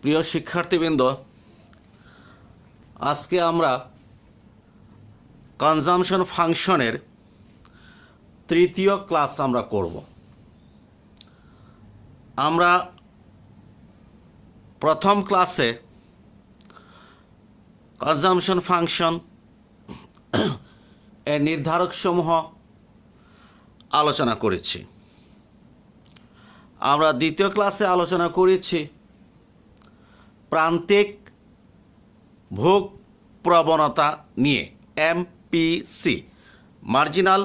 প্রিয় শিক্ষার্থীবৃন্দ, আজকে আমরা কনজাম্পশন ফাংশনের তৃতীয় ক্লাস আমরা করব। আমরা প্রথম ক্লাসে কনজাম্পশন ফাংশন এর নির্ধারকসমূহ আলোচনা করেছি। আমরা দ্বিতীয় ক্লাসে আলোচনা করেছি প্রান্তিক ভোগ প্রবণতা নিয়ে, MPC, মার্জিনাল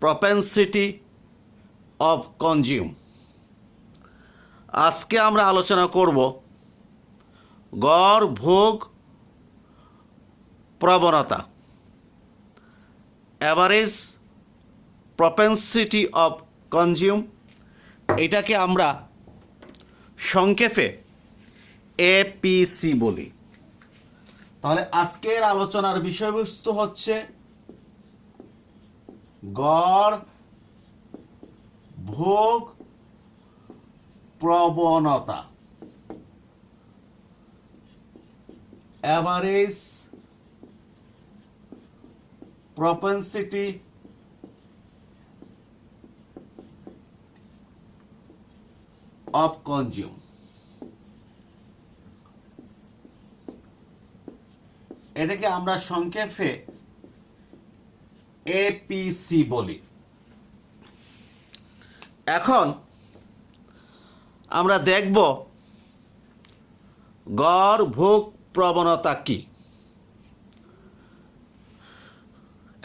প্রপেনসিটি অফ কনজিউম। আজকে আমরা আলোচনা করব গড় ভোগ প্রবণতা, অ্যাভারেজ প্রপেনসিটি অফ কনজিউম। এটাকে আমরা সংক্ষেপে APC বলি। তাহলে আজকের আলোচনার বিষয়বস্তু হচ্ছে গড় ভোগ প্রবণতা, অ্যাভারেজ প্রপেনসিটি অফ কনজিউম। এটাকে আমরা সংক্ষেপে APC বলি। এখন আমরা দেখব গড় ভোগ প্রবণতা কি।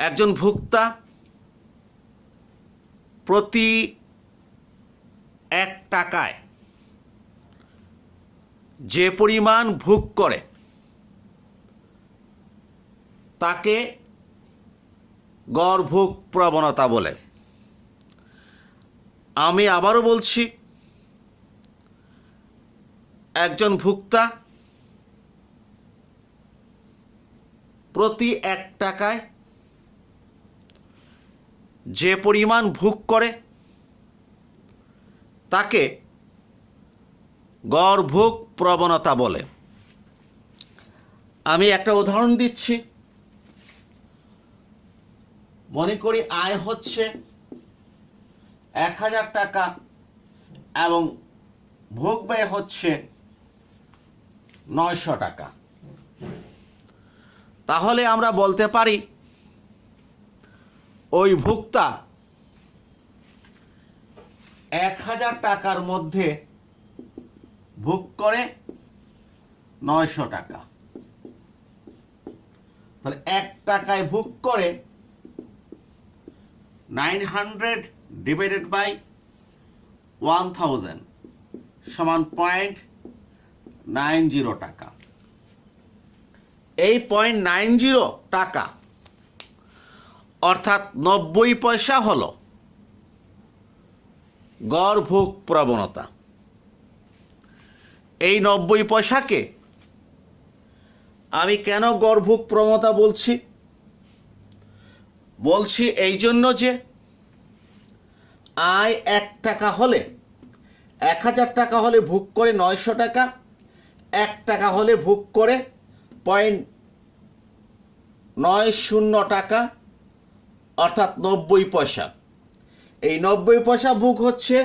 একজন ভোক্তা প্রতি 1 টাকায় যে পরিমাণ ভোগ করে তাকে গড় ভোগ প্রবণতা বলে। আমি আবারও বলছি, একজন ভোক্তা প্রতি 1 টাকায় যে পরিমাণ ভোগ করে তাকে গড় ভোগ প্রবণতা বলে। আমি একটা উদাহরণ দিচ্ছি। মনে করি আয় হচ্ছে 1000 টাকা এবং ভোগ ব্যয় হচ্ছে 900 টাকা। তাহলে আমরা বলতে পারি ওই ভোক্তা 1000 টাকার মধ্যে ভোগ করে 900 টাকা। তাহলে 1 টাকায় ভোগ করে 900 ডিভাইডেড বাই 1000 সমান 0.90 টাকা। এই 0.90 টাকা অর্থাৎ 90 পয়সা হলো গড় ভোগ প্রবণতা। এই 90 পয়সাকে আমি কেন গড় ভোগ প্রবণতা বলছি এই জন্য যে আয় 1 টাকা হলে 1000 টাকা হলে ভোগ করে 900 টাকা, 1 টাকা হলে ভোগ করে 0.90 টাকা অর্থাৎ 90 পয়সা। এই 90 পয়সা ভোগ হচ্ছে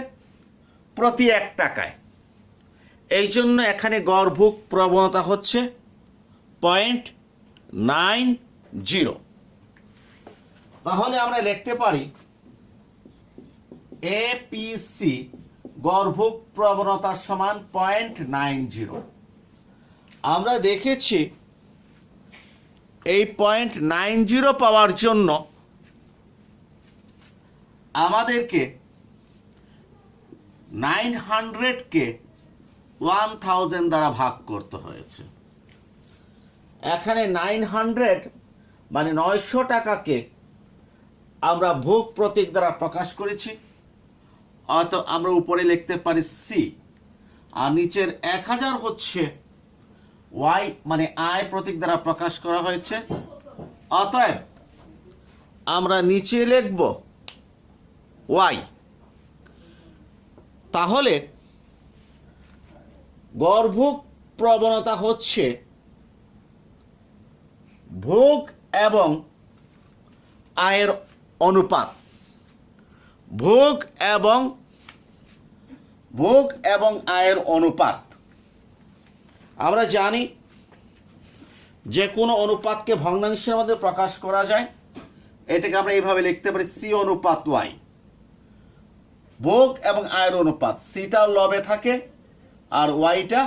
প্রতি 1 টাকায়। এই জন্য এখানে গড় ভোগ প্রবণতা হচ্ছে 0.90। তাহলে আমরা লিখতে পারি APC গড় ভোগ প্রবণতা সমান 0.90। আমরা দেখেছি এই 0.90 পাওয়ার জন্য আমাদেরকে 900-কে 1000 দ্বারা ভাগ করতে হয়েছে। এখানে 900 মানে 900 টাকাকে আমরা ভোগ প্রতীক দ্বারা প্রকাশ করেছি, অর্থাৎ আমরা উপরে লিখতে পারি C, আর নিচের 1000 হচ্ছে Y মানে আয় প্রতীক দ্বারা প্রকাশ করা হয়েছে। অতএব আমরা নিচে লিখব Y। তাহলে গড় ভোগ প্রবণতা হচ্ছে ভোগ এবং আয়ের অনুপাত। ভোগ এবং আয়ের অনুপাত। আমরা জানি যে কোনো অনুপাতকে ভগ্নাংশের মধ্যে প্রকাশ করা যায়। এটাকে আমরা এইভাবে লিখতে পারি সি অনুপাত ওয়াই। ভোগ এবং আয়ের অনুপাত, সিটা লবে থাকে আর ওয়াইটা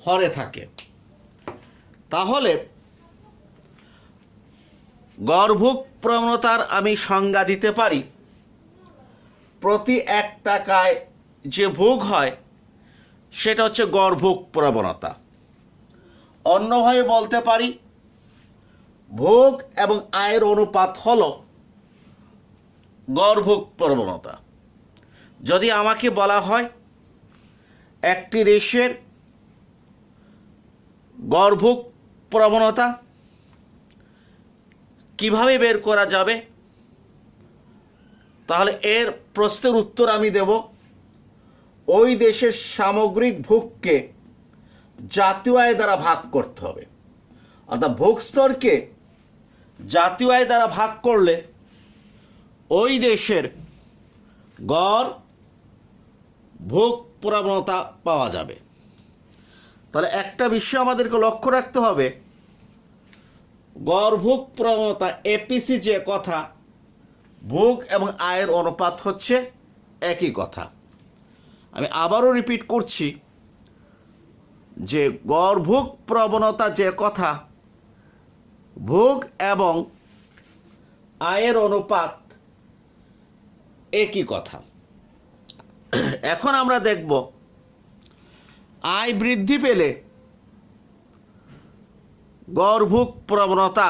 হরে থাকে। তাহলে গড় ভোগ প্রবণতার আমি সংজ্ঞা দিতে পারি, প্রতি 1 টাকায় যে ভোগ হয় সেটা হচ্ছে গড় ভোগ প্রবণতা। অন্যভাবে বলতে পারি ভোগ এবং আয়ের অনুপাত হলো গড় ভোগ প্রবণতা। যদি আমাকে বলা হয় একটি দেশের গড় ভোগ প্রবণতা কিভাবে বের করা যাবে, তাহলে এর প্রশ্নের উত্তর আমি দেব ওই দেশের সামগ্রিক ভোগকে জাতীয় আয় দ্বারা ভাগ করতে হবে। অর্থাৎ ভোগ স্তরকে জাতীয় আয় দ্বারা ভাগ করলে ওই দেশের গড় ভোগ প্রবণতা পাওয়া যাবে। তাহলে একটা বিষয় আমাদেরকে লক্ষ্য রাখতে হবে, গড় ভোগ প্রবণতা এপিসি যে কথা, ভোগ এবং আয়ের অনুপাত হচ্ছে একই কথা। আমি আবারও রিপিট করছি যে গড় ভোগ প্রবণতা যে কথা, ভোগ এবং আয়ের অনুপাত একই কথা। এখন আমরা দেখব আয় বৃদ্ধি পেলে গড় ভোগ প্রবণতা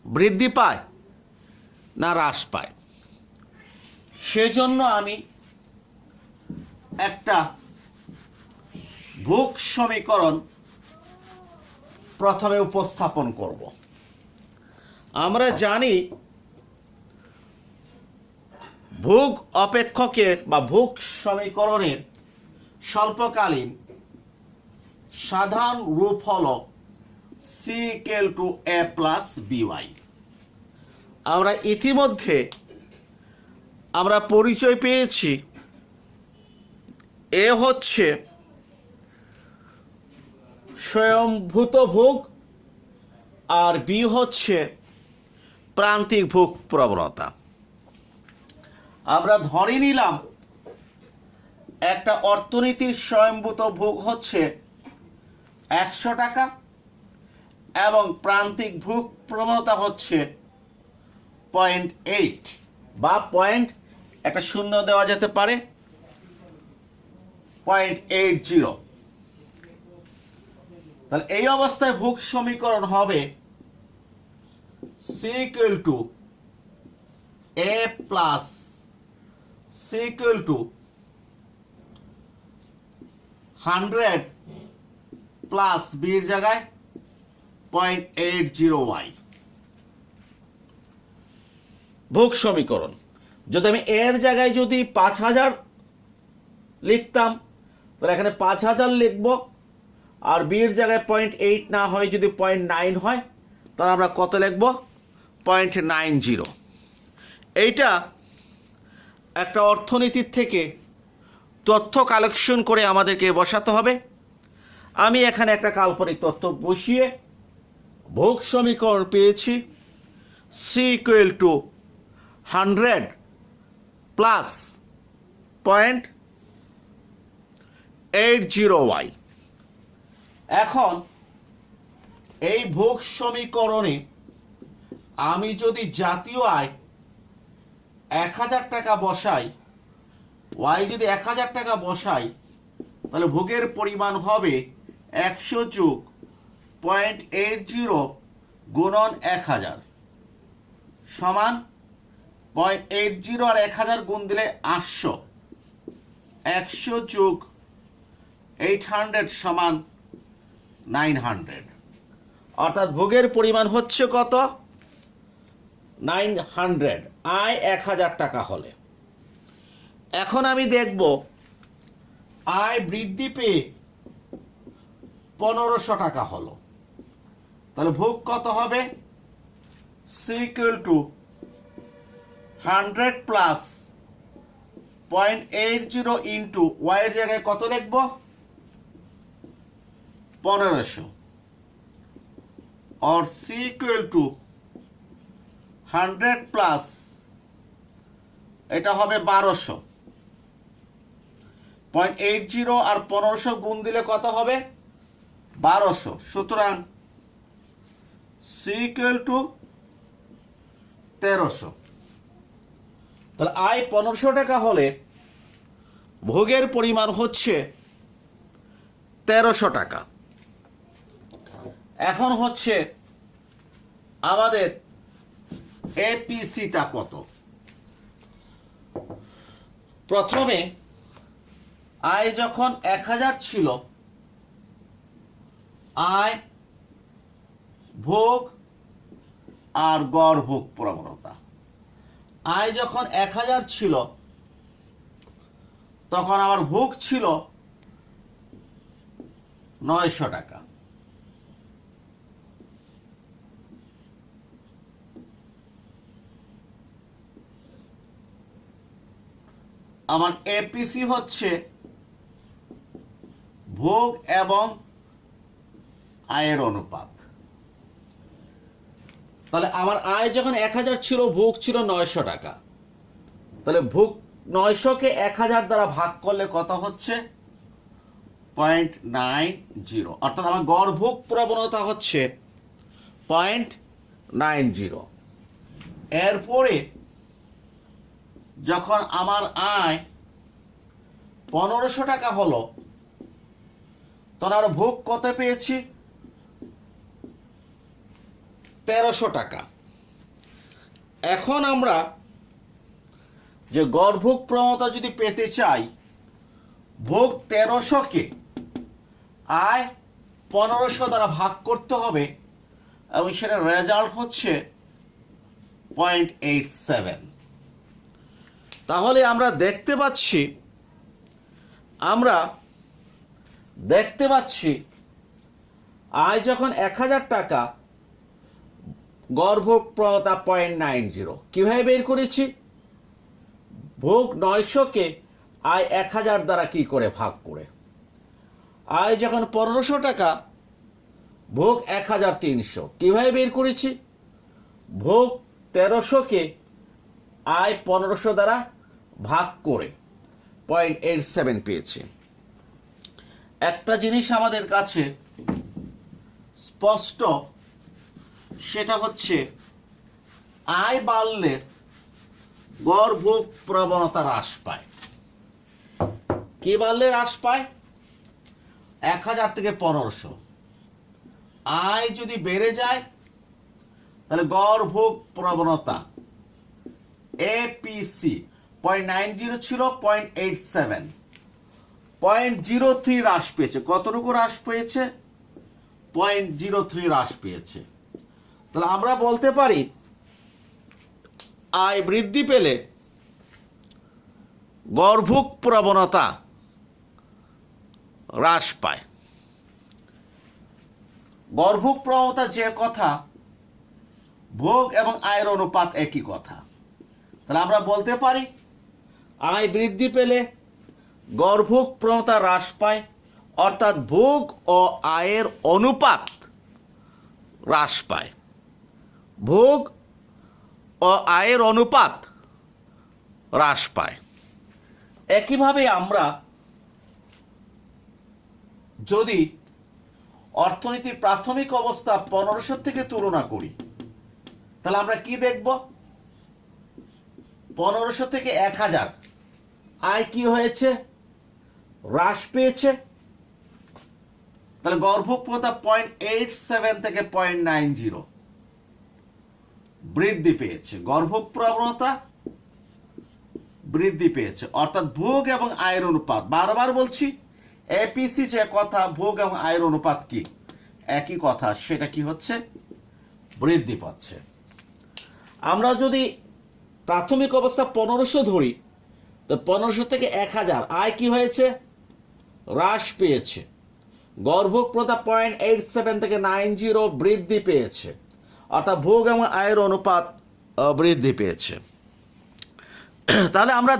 বৃদ্ধি পায় না হ্রাস পায়। সেজন্য আমি একটা ভোগ সমীকরণ প্রথমে উপস্থাপন করব। আমরা জানি ভোগ অপেক্ষকের বা ভোগ সমীকরণের স্বল্পকালীন সাধারণ রূপ হল c equal to a plus b y. আমরা ইতিমধ্যে আমরা পরিচয় পেয়েছি, এ হচ্ছে স্বয়ংভূত ভোগ আর বি হচ্ছে প্রান্তিক ভোগ প্রবণতা। আমরা ধরে নিলাম একটা অর্থনীতির স্বয়ংভূত ভোগ হচ্ছে 100 টাকা এবং প্রান্তিক ভোগ প্রবণতা হচ্ছে 0.8 বা পয়েন্ট একটা শূন্য দেওয়া যেতে পারে 0.80। তাহলে এই অবস্থায় ভোগ সমীকরণ হবে c equal to a plus c equal to 100 plus বির জায়গায় 0.80y ভোগ সমীকরণ। যদি আমি এর জায়গায় যদি 5000 লিখতাম তাহলে এখানে 5000 লিখব, আর বির জায়গায় 0.8 না হয় যদি 0.9 হয় তাহলে আমরা কত লিখব 0.90। এইটা একটা অর্থনীতির থেকে তথ্য কালেকশন করে আমাদেরকে বসাতে হবে। আমি এখানে একটা কাল্পনিক তথ্য বসিয়ে ভোগ সমীকরণ পেয়েছি C equal to 100 plus 0.80y। এখন এই ভোগ সমীকরণে আমি যদি জাতীয় আয় 1000 টাকা বসাই, ওয়াই যদি 1000 টাকা বসাই, তাহলে ভোগের পরিমাণ হবে 100 যোগ 0.80 গুণন 1000 সমান 0.80 আর 1000 গুণ দিলে 800। 100 যোগ 800 সমান 900। অর্থাৎ ভোগের পরিমাণ হচ্ছে কত 900, আয় 1000 টাকা হলে। এখন আমি দেখব আয় বৃদ্ধি পেয়ে 1500 টাকা হলো, তাহলে ভোগ কত হবে? C = 100 প্লাস 0.80 ইন্টু y এর জায়গায় কত লিখব? 1500, or C = 100 প্লাস এটা হবে 1200, 0.80 আর 1500 গুণ দিলে কত হবে? 1200। সুতরাং C = 1300। তাহলে আয় 1500 টাকা হলে ভোগের পরিমাণ হচ্ছে 1300 টাকা। এখন হচ্ছে আমাদের এপিসিটা কত? প্রথমে আয় যখন 1000 ছিল, আয়, ভোগ আর গড় ভোগ প্রবণতা। আয় যখন 1000 ছিল তখন আমার ভোগ ছিল 900 টাকা। আমার এপিসি হচ্ছে ভোগ এবং আয়ের অনুপাত। তাহলে আমার আয় যখন 1000 ছিল, ভোগ ছিল 900 টাকা, তাহলে ভোগ 900-কে 1000 দ্বারা ভাগ করলে কত হচ্ছে? 0.90, অর্থাৎ আমার গড় ভোগ প্রবণতা হচ্ছে 0.90। এরপরে যখন আমার আয় 1500 টাকা হলো, তখন আমরা ভোগ কত পেয়েছি? 1300 টাকা। এখন আমরা যে গড় ভোগ প্রবণতা যদি পেতে চাই, ভোগ 1300-কে আয় 1500 দ্বারা ভাগ করতে হবে, এবং সেটার রেজাল্ট হচ্ছে 0.87। তাহলে আমরা দেখতে পাচ্ছি আয় যখন 1000 টাকা, গড় ভোগ প্রবণতা 0.90। কিভাবে বের করেছি? ভোগ 900-কে আয় 1000 দ্বারা কি করে ভাগ করে। আয় যখন 1500 টাকা, ভোগ 1300। কিভাবে বের করেছি? ভোগ 1300-কে আয় 1500 দ্বারা ভাগ করে 0.87 পেয়েছি। একটা জিনিস আমাদের কাছে স্পষ্ট, সেটা হচ্ছে আয় বাড়লে গড় ভোগ প্রবণতা হ্রাস পায়। কি বাড়লে হ্রাস পায়? 1000 থেকে 1500। আয় যদি বেড়ে যায়, তাহলে গড় ভোগ প্রবণতা এপিসি 0.90 ছিল 0.87, 0.03 হ্রাস পেয়েছে। কতটুকু হ্রাস পেয়েছে? 0.03 হ্রাস পেয়েছে। তাহলে আমরা বলতে পারি আয় বৃদ্ধি পেলে গড় ভোগ প্রবণতা হ্রাস পায়। গড় ভোগ প্রবণতা যে কথা, ভোগ এবং আয়ের অনুপাত একই কথা। তাহলে আমরা বলতে পারি আয় বৃদ্ধি পেলে গড় ভোগ প্রবণতা হ্রাস পায়, অর্থাৎ ভোগ ও আয়ের অনুপাত হ্রাস পায়। ভোগ ও আয়ের অনুপাত হ্রাস পায়। একইভাবে আমরা যদি অর্থনীতির প্রাথমিক অবস্থা 1500 থেকে তুলনা করি, তাহলে আমরা কি দেখব? 1500 থেকে 1000 আয় কি হয়েছে? হ্রাস পেয়েছে। তাহলে গড় ভোগ প্রবণতা 0.87 থেকে 0.90 বৃদ্ধি পেয়েছে। গড় ভোগ প্রবণতা বৃদ্ধি পেয়েছে, অর্থাৎ ভোগ এবং আয়ের অনুপাত, বারবার বলছি এপিসি যে কথা, ভোগ এবং আয়ের অনুপাত কি? একই কথা। সেটা কি হচ্ছে? বৃদ্ধি পাচ্ছে। আমরা যদি প্রাথমিক অবস্থা 1500 ধরি, তো 1500 থেকে 1000 আয় কি হয়েছে? হ্রাস পেয়েছে। গড় ভোগ প্রথা 0.87 থেকে 90 বৃদ্ধি পেয়েছে, অর্থাৎ ভোগ এবং আয়ের অনুপাত বৃদ্ধি পেয়েছে। তাহলে আমরা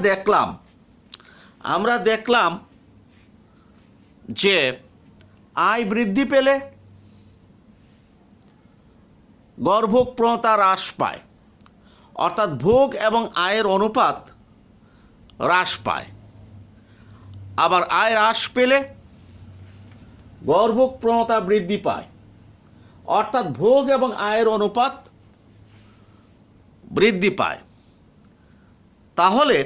দেখলাম যে আয় বৃদ্ধি পেলে গড় ভোগ প্রবণতা হ্রাস পায়, অর্থাৎ ভোগ এবং আয়ের অনুপাত হ্রাস পায়। আবার আয় হ্রাস পেলে গড় ভোগ প্রবণতা বৃদ্ধি পায়, অর্থাৎ ভোগ এবং আয়ের অনুপাত বৃদ্ধি পায়। তাহলে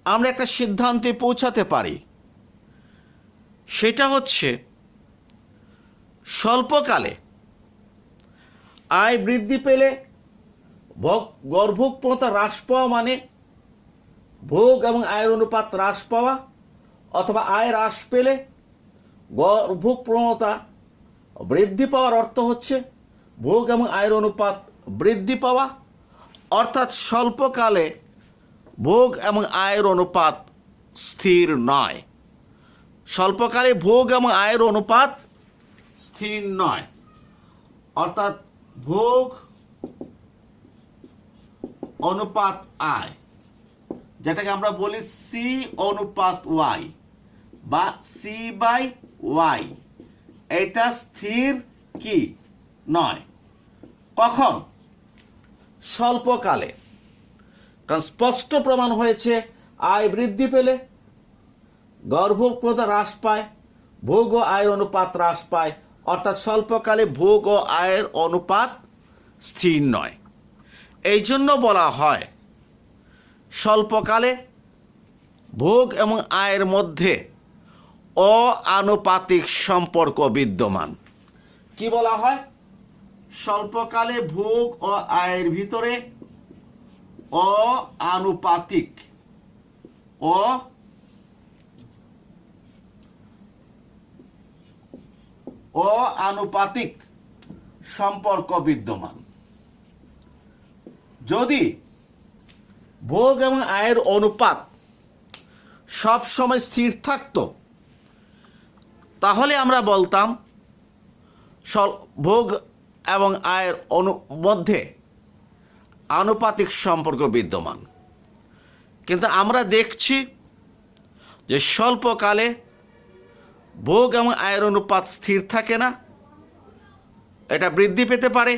আমরা একটা সিদ্ধান্তে পৌঁছাতে পারি, সেটা হচ্ছে স্বল্পকালে আয় বৃদ্ধি পেলে গড় ভোগ প্রবণতা হ্রাস পাওয়া মানে ভোগ এবং আয়ের অনুপাত হ্রাস পাওয়া, অথবা আয় হ্রাস পেলে গড় ভোগ প্রবণতা বৃদ্ধি পাওয়ার অর্থ হচ্ছে ভোগ এবং আয়ের অনুপাত বৃদ্ধি পাওয়া। অর্থাৎ স্বল্পকালে ভোগ এবং আয়ের অনুপাত স্থির নয়। স্বল্পকালে ভোগ এবং আয়ের অনুপাত স্থির নয়, অর্থাৎ ভোগ অনুপাত আয়, যেটাকে আমরা বলি সি অনুপাত ওয়াই বা সি বাই ওয়াই, এটা স্থির কি নয়। কখন? স্বল্পকালে। কারণ স্পষ্ট প্রমাণ হয়েছে আয় বৃদ্ধি পেলে গড় ভোগ প্রবণতা হ্রাস পায়, ভোগ ও আয়ের অনুপাত হ্রাস পায়, অর্থাৎ স্বল্পকালে ভোগ ও আয়ের অনুপাত স্থির নয়। এই জন্য বলা হয় স্বল্পকালে ভোগ এবং আয়ের মধ্যে অআনুপাতিক সম্পর্ক বিদ্যমান। কি বলা হয়? স্বল্পকালে ভোগ ও আয়ের ভিতরে অআনুপাতিক সম্পর্ক বিদ্যমান। যদি ভোগ এবং আয়ের অনুপাত সব সময় স্থির থাকতো, তাহলে আমরা বলতাম ভোগ এবং আয়ের মধ্যে আনুপাতিক সম্পর্ক বিদ্যমান। কিন্তু আমরা দেখছি যে স্বল্পকালে ভোগ এবং আয়ের অনুপাত স্থির থাকে না, এটা বৃদ্ধি পেতে পারে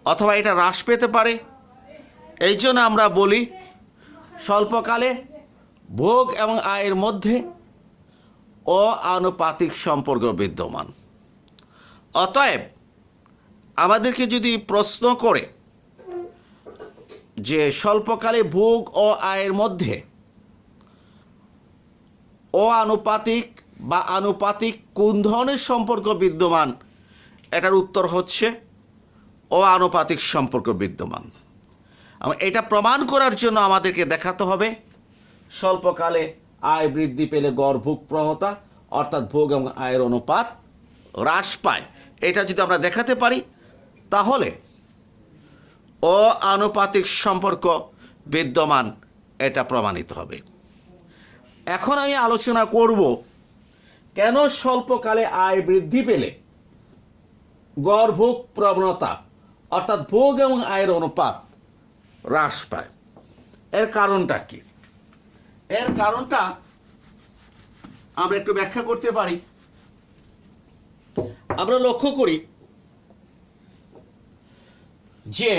অথবা এটা হ্রাস পেতে পারে। এই জন্য আমরা বলি স্বল্পকালে ভোগ এবং আয়ের মধ্যে অআনুপাতিক সম্পর্ক বিদ্যমান। অতএব আমাদেরকে যদি প্রশ্ন করে যে স্বল্পকালে ভোগ ও আয়ের মধ্যে অআনুপাতিক বা আনুপাতিক কোন ধরনের সম্পর্ক বিদ্যমান, এটার উত্তর হচ্ছে অআনুপাতিক সম্পর্ক বিদ্যমান। এটা প্রমাণ করার জন্য আমাদেরকে দেখাতে হবে স্বল্পকালে আয় বৃদ্ধি পেলে গড় ভোগ প্রবণতা অর্থাৎ ভোগ এবং আয়ের অনুপাত হ্রাস পায়। এটা যদি আমরা দেখাতে পারি তাহলে অআনুপাতিক সম্পর্ক বিদ্যমান, এটা প্রমাণিত হবে। এখন আমি আলোচনা করব কেন স্বল্পকালে আয় বৃদ্ধি পেলে গড় ভোগ প্রবণতা অর্থাৎ ভোগ এবং আয়ের অনুপাত হ্রাস পায়। এর কারণটা কি? এর কারণটা আমরা একটু ব্যাখ্যা করতে পারি। আমরা লক্ষ্য করি যে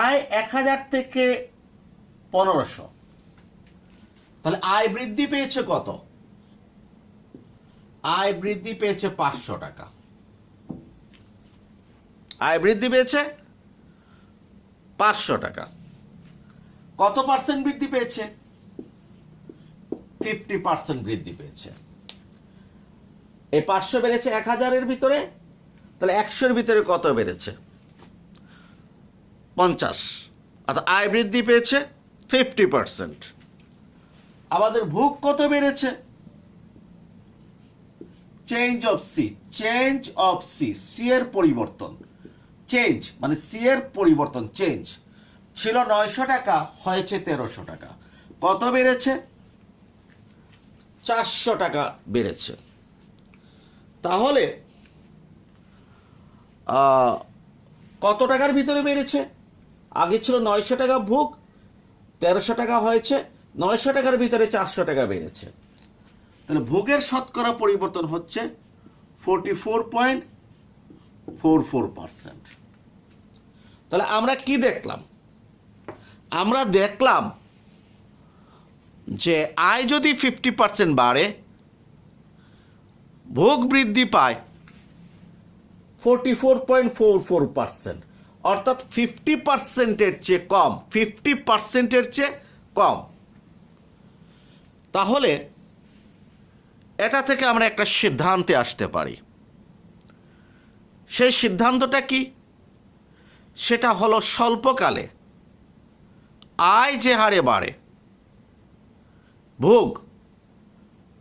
আয় 1000 থেকে 1500, তাহলে আয় বৃদ্ধি পেয়েছে কত? আয় বৃদ্ধি পেয়েছে 500 টাকা। আয় বৃদ্ধি পেয়েছে 500 টাকা। কত পার্সেন্ট বৃদ্ধি পেয়েছে? 50% বৃদ্ধি পেয়েছে। এই 500 বেড়েছে 1000-এর ভিতরে, তাহলে 100-এর ভিতরে কত বেড়েছে? 50। অর্থাৎ আয় বৃদ্ধি পেয়েছে 50%। আমাদের ভোগ কত বেড়েছে? চেঞ্জ অফ সি, সি এর পরিবর্তন। চেঞ্জ মানে সি এর পরিবর্তন, চেঞ্জ ছিল 900 টাকা, হয়েছে 1300 টাকা। কত বেড়েছে? 400 টাকা বেড়েছে। তাহলে কত টাকার ভিতরে বেড়েছে? আগে ছিল 900 টাকা ভোগ, 1300 টাকা হয়েছে, 900 টাকার ভিতরে 400 টাকা বেড়েছে। তাহলে ভোগের শতকরা পরিবর্তন হচ্ছে 44.44%। তাহলে আমরা কি দেখলাম? আমরা দেখলাম যে আয় যদি 50% বাড়ে, ভোগ বৃদ্ধি পায় 44.44%, অর্থাৎ 50%-এর চেয়ে কম, 50%-এর চেয়ে কম। তাহলে এটা থেকে আমরা একটা সিদ্ধান্তে আসতে পারি। সেই সিদ্ধান্তটা কি? সেটা হলো স্বল্পকালে আয় যে হারে বাড়ে, ভোগ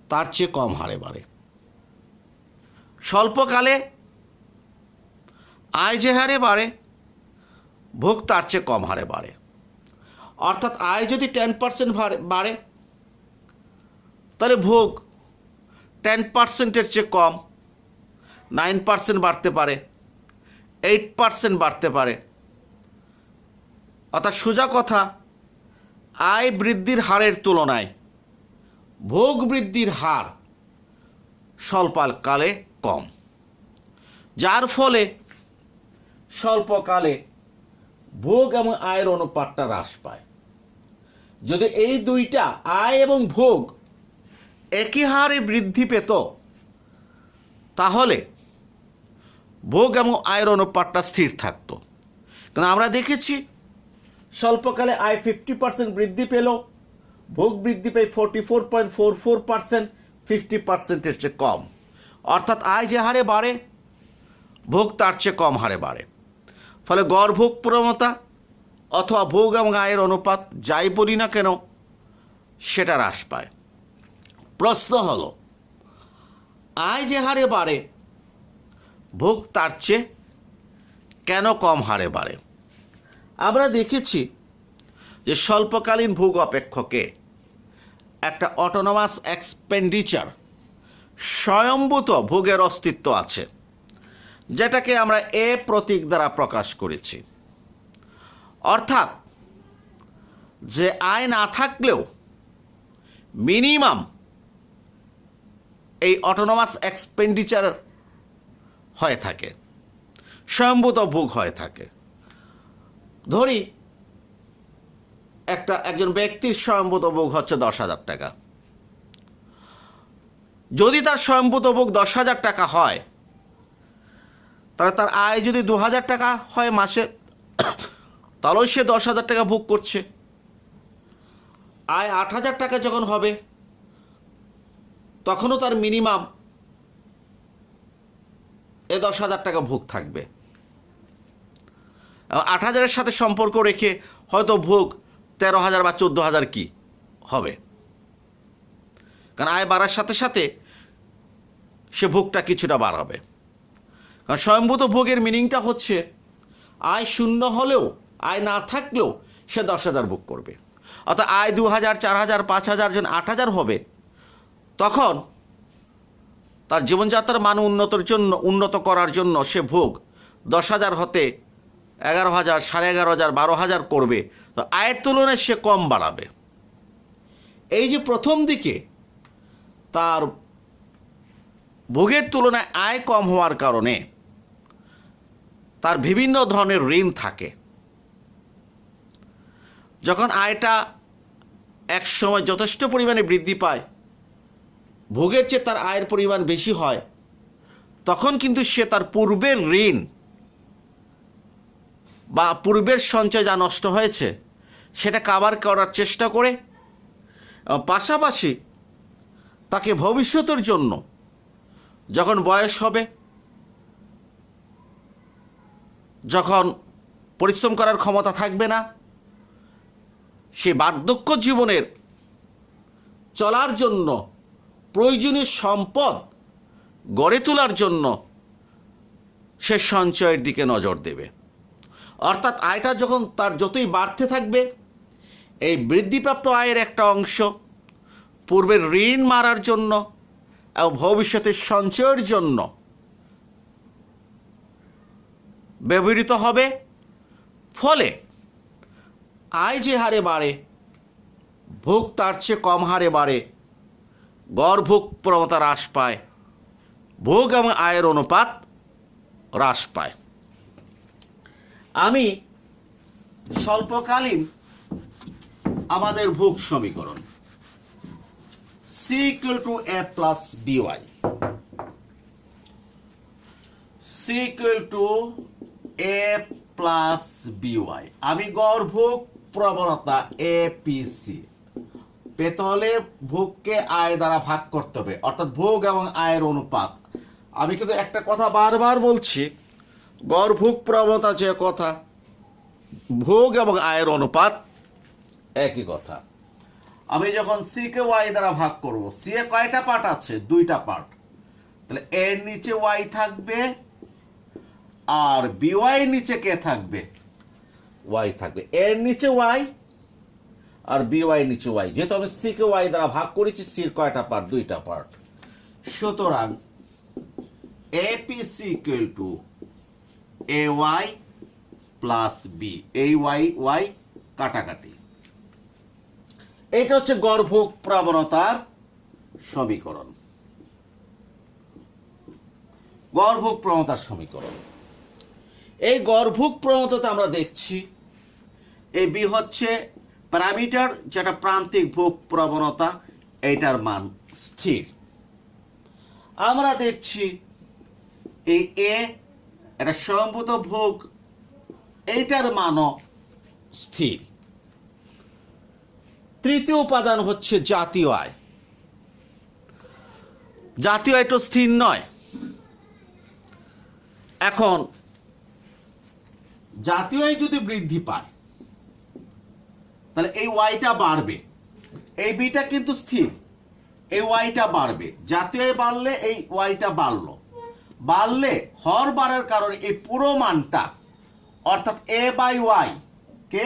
তার চেয়ে কম হারে বাড়ে। স্বল্পকালে আয় যে হারে বাড়ে, ভোগ তার চেয়ে কম হারে বাড়ে। অর্থাৎ আয় যদি 10% বাড়ে, তাহলে ভোগ 10%-এর চেয়ে কম 9% বাড়তে পারে, 8% বাড়তে পারে। অর্থাৎ সোজা কথা, আয় বৃদ্ধির হারের তুলনায় ভোগ বৃদ্ধির হার স্বল্পকালে কম, যার ফলে স্বল্পকালে ভোগ এবং আয়ের অনুপাতটা হ্রাস পায়। যদি এই দুইটা আয় এবং ভোগ একই হারে বৃদ্ধি পেত, তাহলে ভোগ এবং আয়ের অনুপাতটা স্থির থাকতো। কারণ আমরা দেখেছি স্বল্পকালে আয় 50% বৃদ্ধি পেল, ভোগ বৃদ্ধি পেয়ে 44.44%, 50%-এর চেয়ে কম। অর্থাৎ আয় যে হারে বাড়ে, ভোগ তার চেয়ে কম হারে বাড়ে। ফলে গড় ভোগ প্রবণতা অথবা ভোগ এবং আয়ের অনুপাত যাই বলি না কেন, সেটা হ্রাস পায়। প্রশ্ন হলো, আয় যে হারে বাড়ে, ভোগ তার চেয়ে কেন কম হারে বাড়ে? আমরা দেখেছি যে স্বল্পকালীন ভোগ অপেক্ষকে একটা অটোনমাস এক্সপেন্ডিচার, স্বয়ম্ভূত ভোগের অস্তিত্ব আছে, যেটাকে আমরা এ প্রতীক দ্বারা প্রকাশ করেছি। অর্থাৎ যে আয় না থাকলেও মিনিমাম এই অটোনমাস এক্সপেন্ডিচার হয়ে থাকে, স্বয়ম্ভূত ভোগ হয়ে থাকে। ধরি একজন ব্যক্তির স্বয়ম্ভূত ভোগ হচ্ছে 10,000 টাকা। যদি তার স্বয়ম্ভূত ভোগ 10,000 টাকা হয়, তাহলে তার আয় যদি 2,000 টাকা হয় মাসে, তাহলেও সে 10,000 টাকা ভোগ করছে। আয় 8,000 টাকা যখন হবে, তখনও তার মিনিমাম 10,000 টাকা ভোগ থাকবে। 8,000-এর সাথে সম্পর্ক রেখে হয়তো ভোগ 13,000 বা 14,000 কি হবে, কারণ আয় বাড়ার সাথে সাথে সে ভোগটা কিছুটা বাড়াবে। কারণ স্বয়ম্ভূত ভোগের মিনিংটা হচ্ছে আয় শূন্য হলেও, আয় না থাকলেও সে 10,000 ভোগ করবে। অর্থাৎ আয় 2,000, 4,000, 5,000, 8,000 হবে, তখন তার জীবনযাত্রার মান উন্নত করার জন্য সে ভোগ 10,000 হতে 11,000, 11,500, 12,000 করবে। তো আয়ের তুলনায় সে কম বাড়াবে। এই যে প্রথম দিকে তার ভোগের তুলনায় আয় কম হওয়ার কারণে তার বিভিন্ন ধরনের ঋণ থাকে। যখন আয়টা এক সময় যথেষ্ট পরিমাণে বৃদ্ধি পায়, ভোগের চেয়ে তার আয়ের পরিমাণ বেশি হয়, তখন কিন্তু সে তার পূর্বের ঋণ বা পূর্বের সঞ্চয় যা নষ্ট হয়েছে সেটা কাভার করার চেষ্টা করে। পাশাপাশি তাকে ভবিষ্যতের জন্য যখন বয়স হবে, যখন পরিশ্রম করার ক্ষমতা থাকবে না, সে বার্ধক্য জীবনের চলার জন্য প্রয়োজনীয় সম্পদ গড়ে তোলার জন্য সে সঞ্চয়ের দিকে নজর দেবে। অর্থাৎ আয়টা যখন তার যতই বাড়তে থাকবে, এই বৃদ্ধিপ্রাপ্ত আয়ের একটা অংশ পূর্বের ঋণ মারার জন্য এবং ভবিষ্যতের সঞ্চয়ের জন্য ব্যবহৃত হবে। ফলে আয় যে হারে বাড়ে, ভোগ তার চেয়ে কম হারে বাড়ে, গড় ভোগ প্রবণতা হ্রাস পায়, ভোগ এবং আয়ের অনুপাত হ্রাস পায়। আমি স্বল্পকালীন আমাদের ভোগ সমীকরণ C = A plus BY, C = A plus BY। আমি গড় ভোগ প্রবণতা APC পেতে হলে ভোগকে আয় দ্বারা ভাগ করতে হবে, অর্থাৎ ভোগ এবং আয়ের অনুপাত। আমি কিন্তু একটা কথা বারবার বলছি, গড় ভোগ প্রবণতা যে কথা, ভোগ এবং আয়ের অনুপাত একই কথা। আমি যখন সি কে ওয়াই দ্বারা ভাগ করব, সি এ কয়টা পার্ট আছে? 2টা পার্ট। তাহলে এর নিচে ওয়াই থাকবে আর বিওয়াই নিচে কে থাকবে? ওয়াই থাকবে। এর নিচে ওয়াই আর বিওয়াই নিচে ওয়াই। যেহেতু আমি সি কে ওয়াই দ্বারা ভাগ করেছি, সির কয়টা পার্ট? 2টা পার্ট। সুতরাং APC equal to a y plus b. এই ওয়াই ওয়াই কাটাকাটি। এটা হচ্ছে গড় ভোগ প্রবণতার সমীকরণ। গড় ভোগ প্রবণতার সমীকরণ। এই গড় ভোগ প্রবণতাতে আমরা দেখছি এই বি হচ্ছে প্যারামিটার, যেটা প্রান্তিক ভোগ প্রবণতা, এইটার মান স্থির। আমরা দেখছি এই এ এটা স্বয়ংভূত ভোগ, এইটার মানও স্থির। তৃতীয় উপাদান হচ্ছে জাতীয় আয়। জাতীয় আয় তো স্থির নয়। এখন জাতীয় আয় যদি বৃদ্ধি পায় তাহলে এই ওয়াইটা বাড়বে, এই বিটা কিন্তু স্থির, এই ওয়াইটা বাড়বে। জাতীয় আয় বাড়লে এই ওয়াইটা বাড়লো, বাড়লে হর বাড়ার কারণে এই পুরো মানটা অর্থাৎ এ বাই ওয়াই কে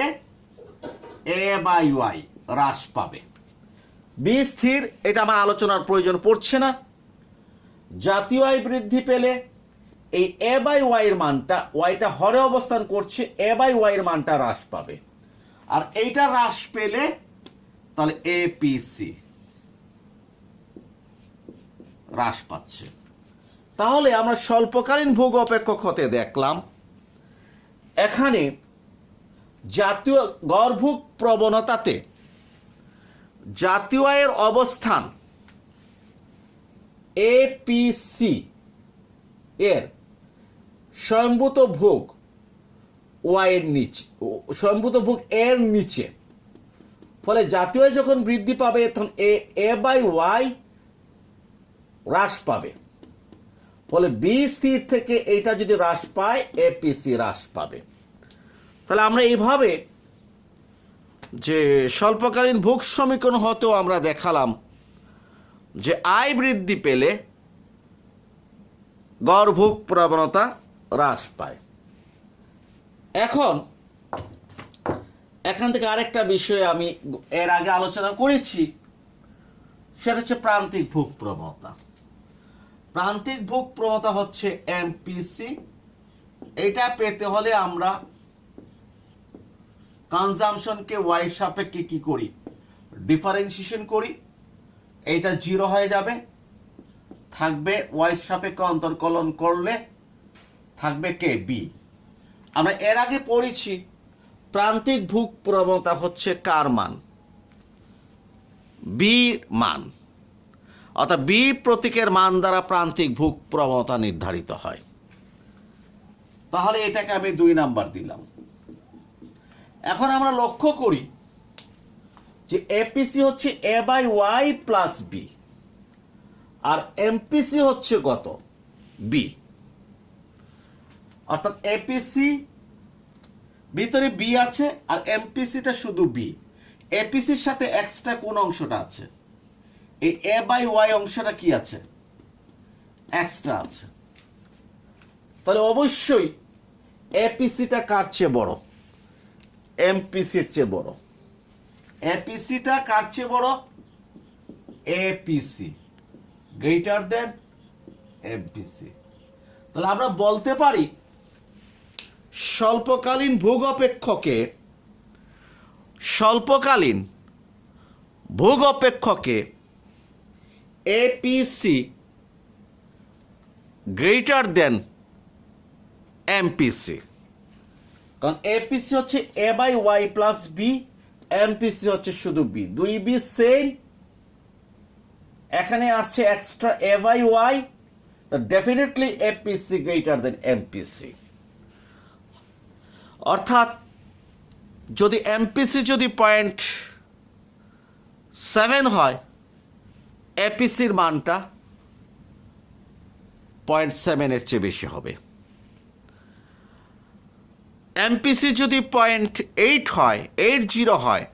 এ বাই ওয়াই হ্রাস পাবে। বি স্থির, এটা আমার আলোচনার প্রয়োজন পড়ছে না। জাতীয় আয় বৃদ্ধি পেলে এই এ বাই ওয়াই এর মানটা, ওয়াইটা হরে অবস্থান করছে, এ বাই ওয়াই এর মানটা হ্রাস পাবে। আর এইটা হ্রাস পেলে তাহলে এপিসি হ্রাস পাচ্ছে। তাহলে আমরা স্বল্পকালীন ভোগ অপেক্ষক হতে দেখলাম এখানে জাতীয় গড় ভোগ প্রবণতাতে জাতীয় আয়ের অবস্থান এপিসি এর স্বয়ংভূত ভোগ ওয়াই এর নিচে, স্বয়ংভূত ভোগ এর নিচে। ফলে জাতীয় আয় যখন বৃদ্ধি পাবে তখন এ বাই ওয়াই হ্রাস পাবে। ফলে বি স্থির থেকে এইটা যদি হ্রাস পায়, এপিসি হ্রাস পাবে। তাহলে আমরা এইভাবে যে স্বল্পকালীন ভোগ সমীকরণ হতেও আমরা দেখালাম যে আয় বৃদ্ধি পেলে গড় ভোগ প্রবণতা হ্রাস পায়। এখন এখান থেকে আরেকটা বিষয় আমি এর আগে আলোচনা করেছি, সেটা হচ্ছে প্রান্তিক ভোগ প্রবণতা। প্রান্তিক ভোগ প্রবণতা হচ্ছে এমপিসি। এটা পেতে হলে আমরা কনজাম্পশনকে ওয়াই সাপেক্ষে কি করি? ডিফারেন্সিয়েশন করি। এইটা 0 হয়ে যাবে, থাকবে ওয়াই সাপেক্ষে অন্তর্কলন করলে থাকবে কে? বি। আমরা এর আগে পড়েছি প্রান্তিক ভোগ প্রবণতা হচ্ছে কার মান? বি মান। অর্থাৎ বি প্রতীকের মান দ্বারা প্রান্তিক ভোগ প্রবণতা নির্ধারিত হয়। তাহলে এটাকে আমি 2 নাম্বার দিলাম। এখন আমরা লক্ষ্য করি যে এপিসি হচ্ছে A by Y plus B, আর এমপিসি হচ্ছে কত? বি। অর্থাৎ এপিসি ভিতরে বি আছে আর এমপিসিটা শুধু বি। এপিসির সাথে এক্সট্রা কোন অংশটা আছে? এই এ বাই ওয়াই অংশটা কি আছে? এক্সট্রা আছে। তাহলে অবশ্যই এপিসিটা কার চেয়ে বড়? এমপিসির চেয়ে বড়। এপিসিটা কার চেয়ে বড়? APC greater than MPC. তাহলে আমরা বলতে পারি স্বল্পকালীন ভোগ অপেক্ষকে এপিসি গ্রেটার দেন এমপিসি। কারণ এপিসি হচ্ছে A by Y plus B, MPC হচ্ছে শুধু বি। দুই বি সেম, এখানে আসছে এক্সট্রা এ বাই ওয়াই, তো definitely APC greater than MPC. অর্থাৎ যদি এমপিসি যদি 0.7 হয়, এপিসির মানটা 0.7 এর চেয়ে বেশি হবে। এমপিসি যদি 0.8 হয়, 80 হয়,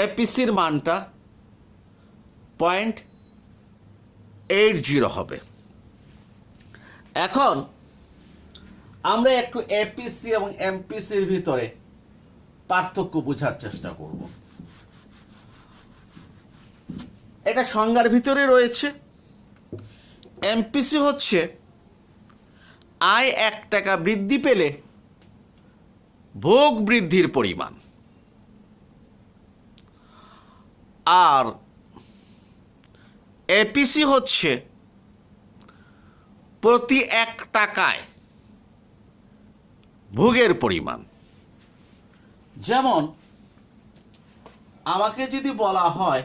এপিসির মানটা 0.80 হবে। এখন আমরা একটু এপিসি এবং এমপিসির ভিতরে পার্থক্য বোঝার চেষ্টা করব। এটা সংজ্ঞার ভিতরে রয়েছে। এমপিসি হচ্ছে আয় 1 টাকা বৃদ্ধি পেলে ভোগ বৃদ্ধির পরিমাণ, আর এপিসি হচ্ছে প্রতি 1 টাকায় ভোগের পরিমাণ। যেমন আমাকে যদি বলা হয়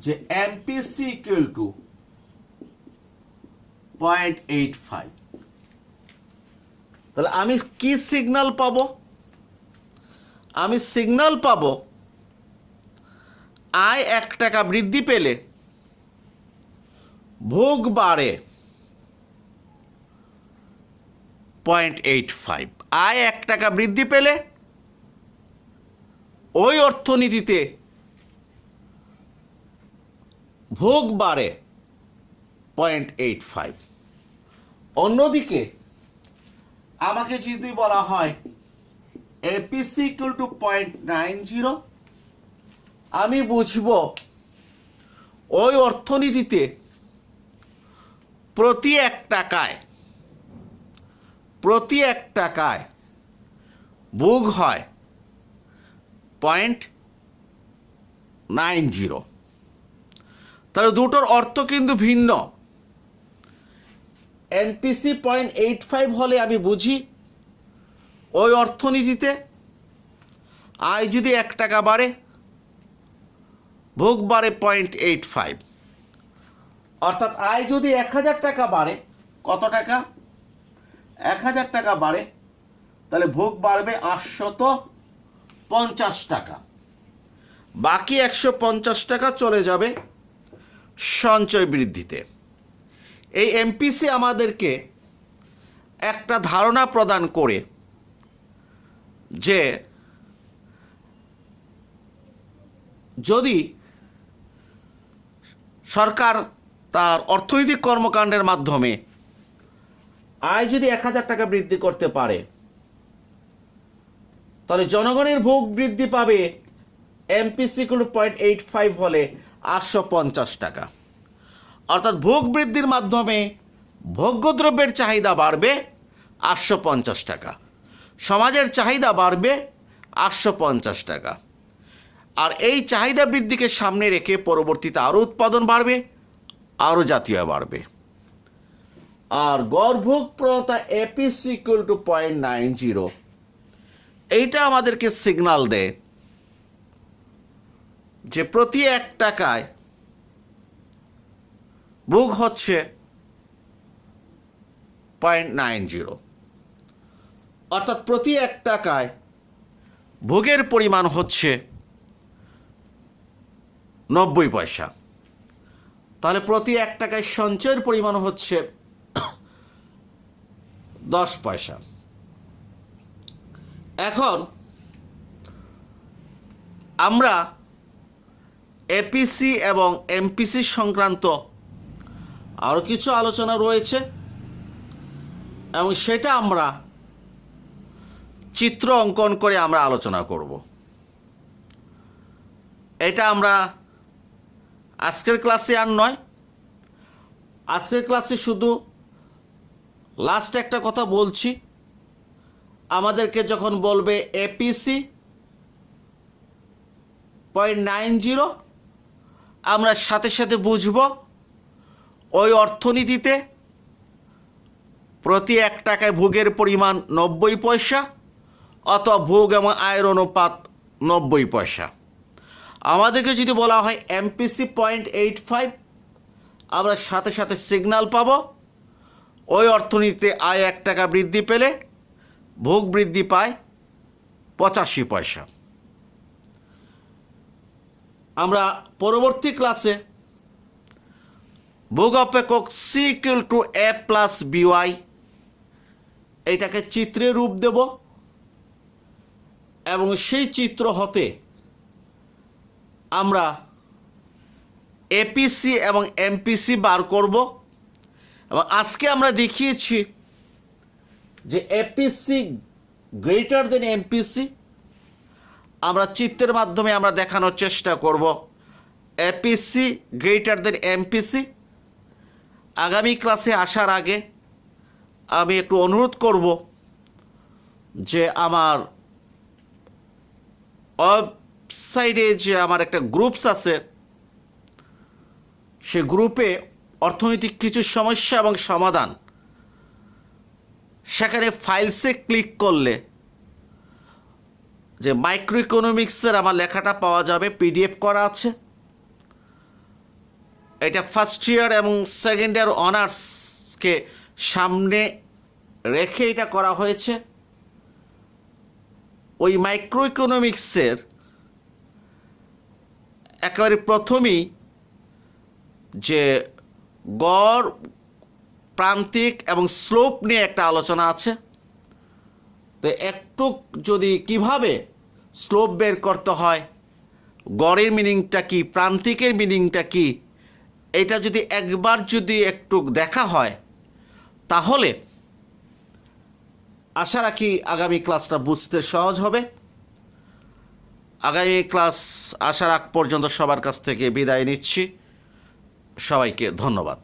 যে এমপিসি ইকুয়াল টু 0.85, তাহলে আমি কি সিগন্যাল পাবো? আমি সিগন্যাল পাবো আয় 1 টাকা বৃদ্ধি পেলে ভোগ বাড়ে 0.85। আয় 1 টাকা বৃদ্ধি পেলে ওই অর্থনীতিতে ভোগ বাড়ে 0.85। অন্যদিকে আমাকে যদি বলা হয় এপিসি ইকুয়াল টু 0.90, আমি বুঝবো ওই অর্থনীতিতে প্রতি 1 টাকায় ভোগ হয় 0.90। তাহলে দুটোর অর্থ কিন্তু ভিন্ন। এমপিসি 0.85 হলে আমি বুঝি ওই অর্থনীতিতে আয় যদি 1 টাকা বাড়ে, ভোগ বাড়ে 0.85। অর্থাৎ আয় যদি 1000 টাকা বাড়ে, কত টাকা? 1000 টাকা বাড়ে, তাহলে ভোগ বাড়বে 850 টাকা। বাকি 150 টাকা চলে যাবে সঞ্চয় বৃদ্ধিতে। এই এমপিসি আমাদেরকে একটা ধারণা প্রদান করে যে যদি সরকার তার অর্থনৈতিক কর্মকাণ্ডের মাধ্যমে আয় যদি 1000 টাকা বৃদ্ধি করতে পারে, তাহলে জনগণের ভোগ বৃদ্ধি পাবে এমপিসি 0.85 হলে 850 টাকা। অর্থাৎ ভোগ বৃদ্ধির মাধ্যমে ভোগ্যদ্রব্যের চাহিদা বাড়বে 850 টাকা, সমাজের চাহিদা বাড়বে 850 টাকা। আর এই চাহিদা বৃদ্ধিকে সামনে রেখে পরবর্তীতে আরও উৎপাদন বাড়বে, আরও জাতীয় বাড়বে। আর গড় ভোগ প্রবণতা এপিসি ইকুয়াল টু 0.90, এইটা আমাদেরকে সিগন্যাল দেয় যে প্রতি 1 টাকায় ভোগ হচ্ছে 0.90। অর্থাৎ প্রতি 1 টাকায় ভোগের পরিমাণ হচ্ছে 90 পয়সা। তাহলে প্রতি 1 টাকায় সঞ্চয়ের পরিমাণ হচ্ছে 10 পয়সা। এখন আমরা এপিসি এবং এমপিসি সংক্রান্ত আরও কিছু আলোচনা রয়েছে, এবং সেটা আমরা চিত্র অঙ্কন করে আমরা আলোচনা করব। এটা আমরা আজকের ক্লাসে আর নয়, আজকের ক্লাসে শুধু লাস্ট একটা কথা বলছি, আমাদেরকে যখন বলবে এপিসি 0.90 আমরা সাথে সাথে বুঝব ওই অর্থনীতিতে প্রতি 1 টাকায় ভোগের পরিমাণ 90 পয়সা অথবা ভোগ এবং আয়ের অনুপাত 90 পয়সা। আমাদেরকে যদি বলা হয় এমপিসি 0.85 আমরা সাথে সাথে সিগন্যাল পাবো ওই অর্থনীতিতে আয় 1 টাকা বৃদ্ধি পেলে ভোগ বৃদ্ধি পায় 85 পয়সা। আমরা পরবর্তী ক্লাসে ভোগ অপেক্ষক c equal to a plus b y এইটাকে চিত্রে রূপ দেব এবং সেই চিত্র হতে আমরা এপিসি এবং এমপিসি বার করব। এবং আজকে আমরা দেখিয়েছি যে এপিসি গ্রেটার দেন এমপিসি, আমরা চিত্রের মাধ্যমে আমরা দেখানোর চেষ্টা করব এপিসি গ্রেটার দেন এমপিসি। আগামী ক্লাসে আসার আগে আমি একটু অনুরোধ করব যে আমার ওয়েবসাইটে যে আমার একটা গ্রুপস আছে, সে গ্রুপে অর্থনৈতিক কিছু সমস্যা এবং সমাধান, সেখানে ফাইলসে ক্লিক করলে যে মাইক্রো ইকোনমিক্সের আমার লেখাটা পাওয়া যাবে, পিডিএফ করা আছে। এটা ফার্স্ট ইয়ার এবং সেকেন্ড ইয়ার অনার্সকে সামনে রেখে এটা করা হয়েছে। ওই মাইক্রো ইকোনমিক্সের একেবারে প্রথমেই যে গড়, প্রান্তিক এবং স্লোপ নিয়ে একটা আলোচনা আছে। তো একটু যদি কিভাবে স্লোপ বের করতে হয়, গড়ের মিনিংটা কি, প্রান্তিকের মিনিংটা কি, এটা যদি একবার যদি একটু দেখা হয় তাহলে আশা রাখি আগামী ক্লাসটা বুঝতে সহজ হবে। আগামী ক্লাস আসার আগ পর্যন্ত সবার কাছ থেকে বিদায় নিচ্ছি। সবাইকে ধন্যবাদ।